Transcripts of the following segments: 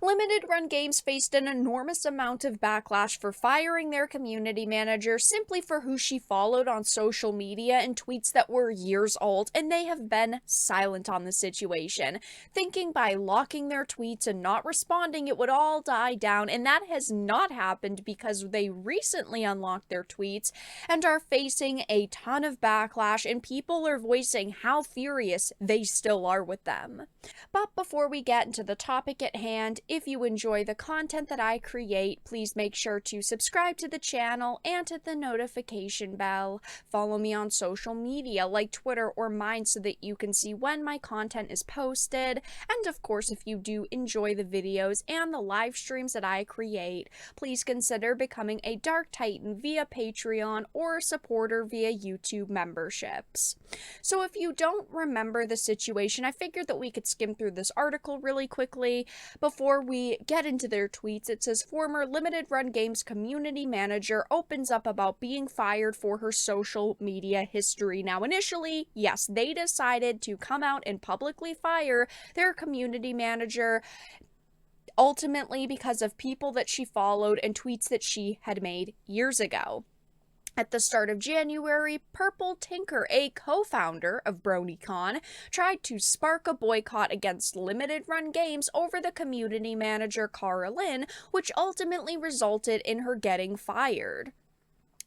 Limited Run Games faced an enormous amount of backlash for firing their community manager simply for who she followed on social media and tweets that were years old, and they have been silent on the situation, thinking by locking their tweets and not responding it would all die down, and that has not happened because they recently unlocked their tweets and are facing a ton of backlash, and people are voicing how furious they still are with them. But before we get into the topic at hand, if you enjoy the content that I create, please make sure to subscribe to the channel and hit the notification bell. Follow me on social media like Twitter or mine so that you can see when my content is posted. And of course, if you do enjoy the videos and the live streams that I create, please consider becoming a Dark Titan via Patreon or a supporter via YouTube memberships. So if you don't remember the situation, I figured that we could skim through this article really quickly before we get into their tweets. It says former Limited Run Games community manager opens up about being fired for her social media history. Now, initially, yes, they decided to come out and publicly fire their community manager, ultimately because of people that she followed and tweets that she had made years ago. At the start of January, Purple Tinker, a co-founder of BronyCon, tried to spark a boycott against Limited Run Games over the community manager Cara Lynn, which ultimately resulted in her getting fired.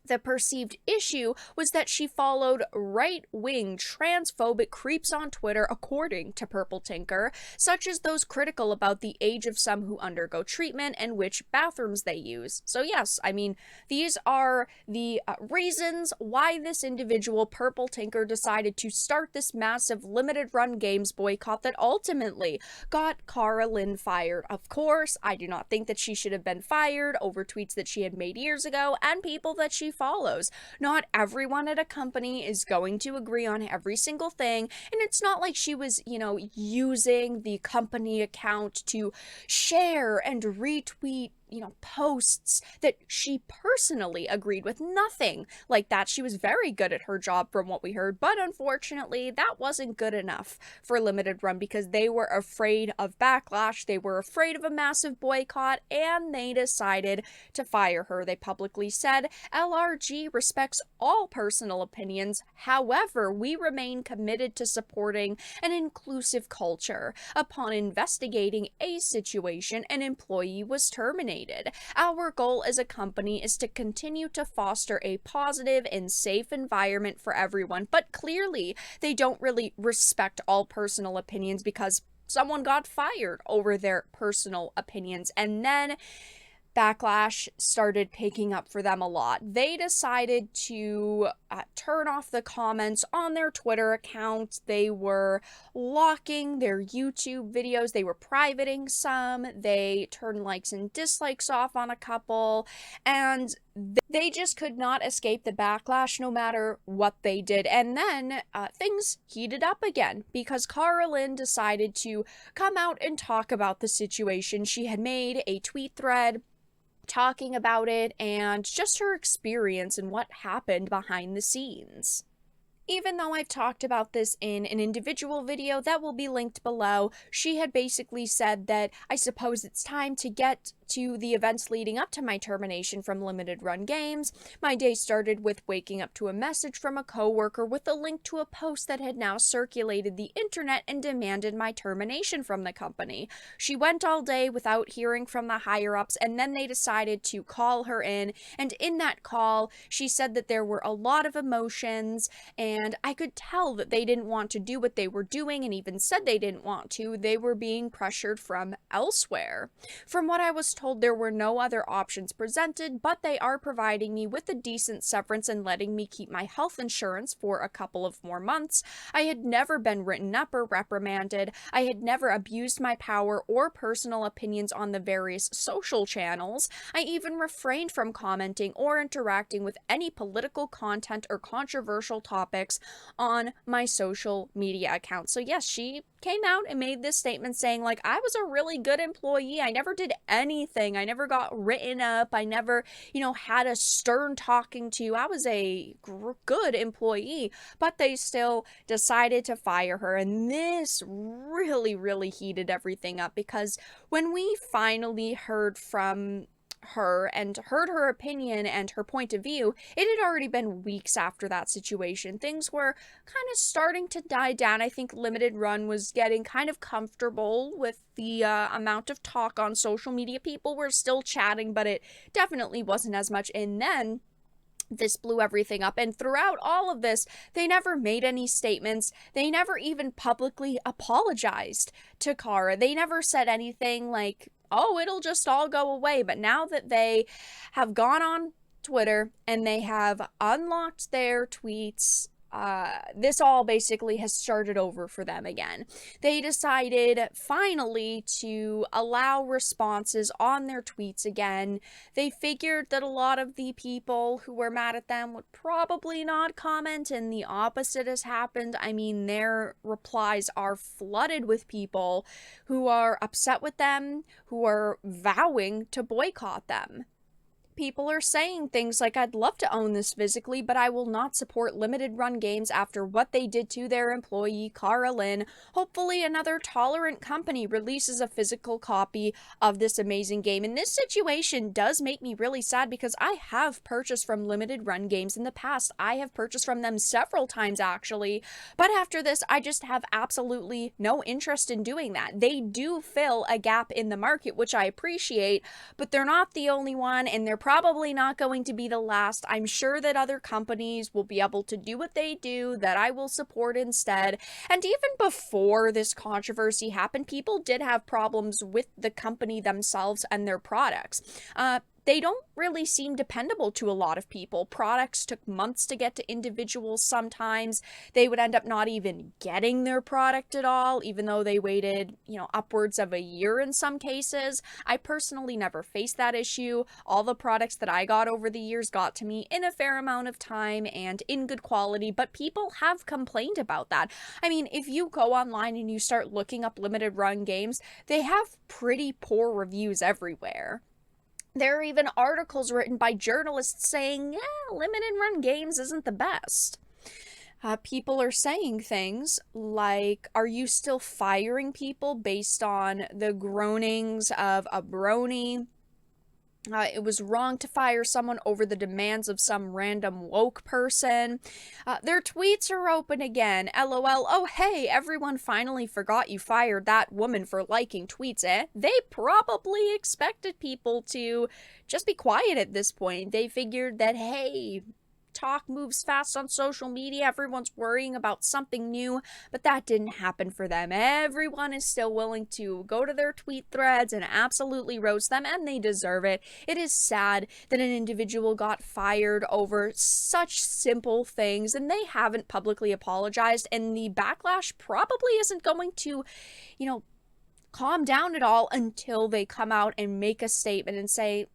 The perceived issue was that she followed right-wing transphobic creeps on Twitter, according to Purple Tinker, such as those critical about the age of some who undergo treatment and which bathrooms they use. So yes, I mean, these are the reasons why this individual, Purple Tinker, decided to start this massive Limited Run Games boycott that ultimately got Cara Lynn fired. Of course, I do not think that she should have been fired over tweets that she had made years ago and people that she follows. Not everyone at a company is going to agree on every single thing, and it's not like she was, using the company account to share and retweet posts that she personally agreed with. Nothing like that. She was very good at her job from what we heard, but unfortunately that wasn't good enough for Limited Run because they were afraid of backlash, they were afraid of a massive boycott, and they decided to fire her. They publicly said, LRG respects all personal opinions, however, we remain committed to supporting an inclusive culture. Upon investigating a situation, an employee was terminated. Our goal as a company is to continue to foster a positive and safe environment for everyone, but clearly they don't really respect all personal opinions because someone got fired over their personal opinions, and then backlash started picking up for them a lot. They decided to turn off the comments on their Twitter account. They were locking their YouTube videos. They were privating some. They turned likes and dislikes off on a couple. And they just could not escape the backlash no matter what they did. And then things heated up again because Cara Lynn decided to come out and talk about the situation. She had made a tweet thread talking about it and just her experience and what happened behind the scenes. Even though I've talked about this in an individual video that will be linked below, she had basically said that I suppose it's time to get to the events leading up to my termination from Limited Run Games. My day started with waking up to a message from a coworker with a link to a post that had now circulated the internet and demanded my termination from the company. She went all day without hearing from the higher-ups, and then they decided to call her in, and in that call, she said that there were a lot of emotions, and I could tell that they didn't want to do what they were doing, and even said they didn't want to. They were being pressured from elsewhere. From what I was told, there were no other options presented, but they are providing me with a decent severance and letting me keep my health insurance for a couple of more months. I had never been written up or reprimanded. I had never abused my power or personal opinions on the various social channels. I even refrained from commenting or interacting with any political content or controversial topics topics on my social media account. So yes, she came out and made this statement saying, like, I was a really good employee. I never did anything. I never got written up. I never, had a stern talking to. I was a good employee, but they still decided to fire her. And this really, really heated everything up, because when we finally heard from her and heard her opinion and her point of view, it had already been weeks after that situation. Things were kind of starting to die down. I think Limited Run was getting kind of comfortable with the amount of talk on social media. People were still chatting, but it definitely wasn't as much. And then this blew everything up. And throughout all of this, they never made any statements. They never even publicly apologized to Kara. They never said anything like, oh, it'll just all go away. But now that they have gone on Twitter and they have unlocked their tweets, this all basically has started over for them again. They decided finally to allow responses on their tweets again. They figured that a lot of the people who were mad at them would probably not comment, and the opposite has happened. I mean, their replies are flooded with people who are upset with them, who are vowing to boycott them. People are saying things like, I'd love to own this physically, but I will not support Limited Run Games after what they did to their employee, Cara Lynn. Hopefully another tolerant company releases a physical copy of this amazing game. And this situation does make me really sad, because I have purchased from Limited Run Games in the past. I have purchased from them several times, actually. But after this, I just have absolutely no interest in doing that. They do fill a gap in the market, which I appreciate, but they're not the only one, and they're probably not going to be the last. I'm sure that other companies will be able to do what they do, that I will support instead. And even before this controversy happened, people did have problems with the company themselves and their products. They don't really seem dependable to a lot of people. Products took months to get to individuals sometimes. They would end up not even getting their product at all, even though they waited, upwards of a year in some cases. I personally never faced that issue. All the products that I got over the years got to me in a fair amount of time and in good quality, but people have complained about that. I mean, if you go online and you start looking up Limited Run Games, they have pretty poor reviews everywhere. There are even articles written by journalists saying, Limited Run Games isn't the best. People are saying things like, are you still firing people based on the groanings of a brony? It was wrong to fire someone over the demands of some random woke person. Their tweets are open again. LOL. Oh, hey, everyone finally forgot you fired that woman for liking tweets, eh? They probably expected people to just be quiet at this point. They figured that, hey, talk moves fast on social media. Everyone's worrying about something new, but that didn't happen for them. Everyone is still willing to go to their tweet threads and absolutely roast them, and they deserve it. It is sad that an individual got fired over such simple things, and they haven't publicly apologized, and the backlash probably isn't going to, calm down at all until they come out and make a statement and say,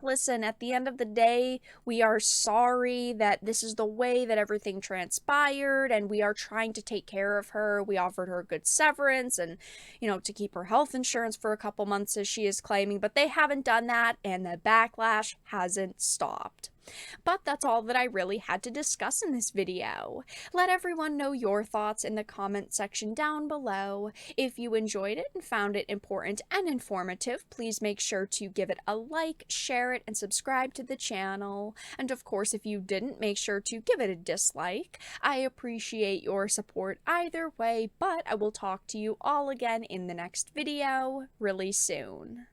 listen, at the end of the day, we are sorry that this is the way that everything transpired, and we are trying to take care of her. We offered her a good severance and, to keep her health insurance for a couple months, as she is claiming, but they haven't done that, and the backlash hasn't stopped. But that's all that I really had to discuss in this video. Let everyone know your thoughts in the comment section down below. If you enjoyed it and found it important and informative, please make sure to give it a like, share it, and subscribe to the channel. And of course, if you didn't, make sure to give it a dislike. I appreciate your support either way, but I will talk to you all again in the next video really soon.